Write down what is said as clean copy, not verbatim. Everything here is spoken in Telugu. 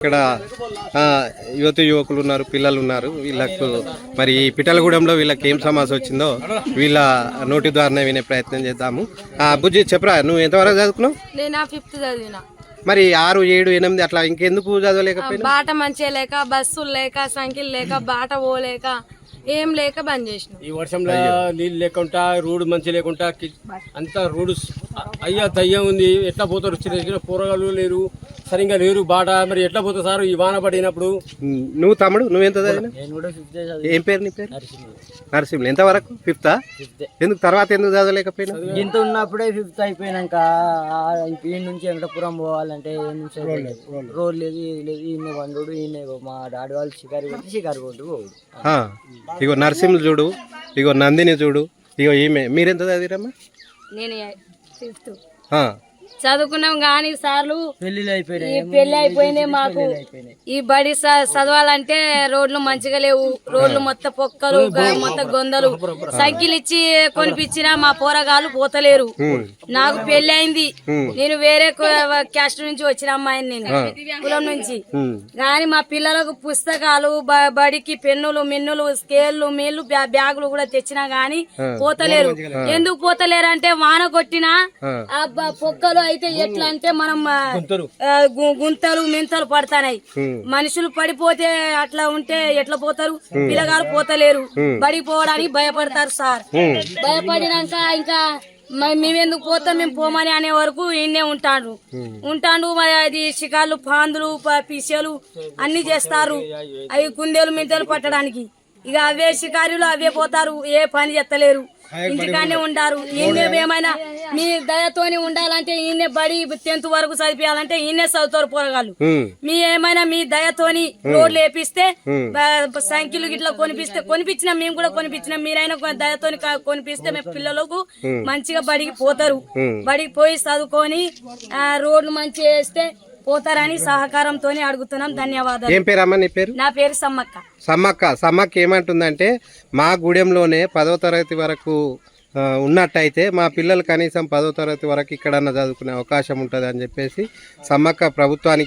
ఇక్కడ యువకులు ఉన్నారు, పిల్లలు ఉన్నారు. వీళ్ళకు మరి ఈ పిట్టలగూడెంలో వీళ్ళకి ఏం సమస్య వచ్చిందో వీళ్ళ నోటి ద్వారా వినే ప్రయత్నం చేద్దాము. బుజ్జి చెప్పరా, నువ్వు ఎంతవరకు చదువుకున్నావు? నేను 5th చదివిన. మరి 6, 7, 8 అట్లా ఇంకెందుకు చదవలేకపోయినా? బాట మంచిగా లేక, బస్సులు లేక, సంఖ్యలు లేక, బాట పోలేక, ఏం లేక బంద్ చేసిన. ఈ వర్షంలో నీళ్ళు లేకుండా, రోడ్డు మంచి లేకుండా అంతా రోడ్డు అయ్యా తయ్యం ఉంది. ఎట్లా పోతారు? చిన్న కూరగాయలు లేరు, సరిగ్గా లేరు బాట. మరి ఎట్లా పోతారు సార్ ఈ వాన పడినప్పుడు? నువ్వు తమ్ముడు నువ్వెంత చదివినా? ఏం పేరు నీ పేరు? నరసింహులు. ఎంతవరకు? 5th? ఎందుకు తర్వాత ఎందుకు చదవలేకపోయినా? ఇంత ఉన్నప్పుడే 5th అయిపోయినాక ఈ నుంచి వెంకటపురం పోవాలంటే రోడ్ లేదు, ఏది లేదు. ఈయన వండు, ఈయన మా డాడీ వాళ్ళు షికారు కొట్టు పోదు. ఇగో నరసింహులు చూడు, ఇగో నందిని చూడు, ఇగో ఈమె. మీరెంత చదివిరమ్మా? నేను 5th చదువుకున్నాం కానీ సార్లు పెళ్లి అయిపోయినాయి. మాకు ఈ బడి చదవాలంటే రోడ్లు మంచిగా లేవు. రోడ్లు మొత్తం పొక్కలు, మొత్తం గొందలు. సైకిల్ ఇచ్చి కొనిపించినా మా పోరగాళ్ళు పోతలేరు. నాకు పెళ్లి అయింది. నేను వేరే క్యాస్ట్ నుంచి వచ్చిన అమ్మాయిని, నేను కులం నుంచి. కానీ మా పిల్లలకు పుస్తకాలు, బడికి పెన్నులు, మిన్నులు, స్కేళ్లు, మీళ్లు, బ్యాగులు కూడా తెచ్చినా గానీ పోతలేరు. ఎందుకు పోతలేరు అంటే వాన కొట్టినా పొక్కలు అయితే ఎట్లా అంటే మనం గుంతలు మెంతలు పడతాయి. మనుషులు పడిపోతే అట్లా ఉంటే ఎట్లా పోతారు? పిల్లగారు పోతలేరు. బడికి పోవడానికి భయపడతారు సార్. భయపడినాక ఇంకా మేమెందుకు పోతాం, మేము పోమని అనే వరకు ఈయనే ఉంటాడు. అది షికార్లు, పాందులు, పిసెలు అన్ని చేస్తారు. అవి కుందేలు మెంతలు పట్టడానికి. ఇక అవే షికారులు అవే పోతారు. ఏ పని చేస్తలేరు, ఇంటికానే ఉండారు. ఈయన ఏమైనా మీ దయతోని ఉండాలంటే ఈయన బడి 10th వరకు చదివించాలంటే ఈయనే చదువుతారు పోరగాళ్ళు. మీ ఏమైనా మీ దయతోని రోడ్లు వేపిస్తే, సైకిల్ గిట్లా కొనిపించినా మేము కూడా కొనిపించినాం. మీరైనా దయతోని కొనిపిస్తే మేము పిల్లలకు మంచిగా బడికి పోతారు. బడికి పోయి చదువుకొని రోడ్లు మంచిగా వేస్తే పోతారని సహకారంతో అడుగుతున్నాం. ధన్యవాదాలు. ఏం పేరు అమ్మ నీ పేరు? నా పేరు సమ్మక్క. సమ్మక్క ఏమంటుందంటే, మా గూడెంలోనే 10వ తరగతి వరకు ఉన్నట్టయితే మా పిల్లలు కనీసం 10వ తరగతి వరకు ఇక్కడన్నా చదువుకునే అవకాశం ఉంటుంది అని చెప్పేసి సమ్మక్క ప్రభుత్వానికి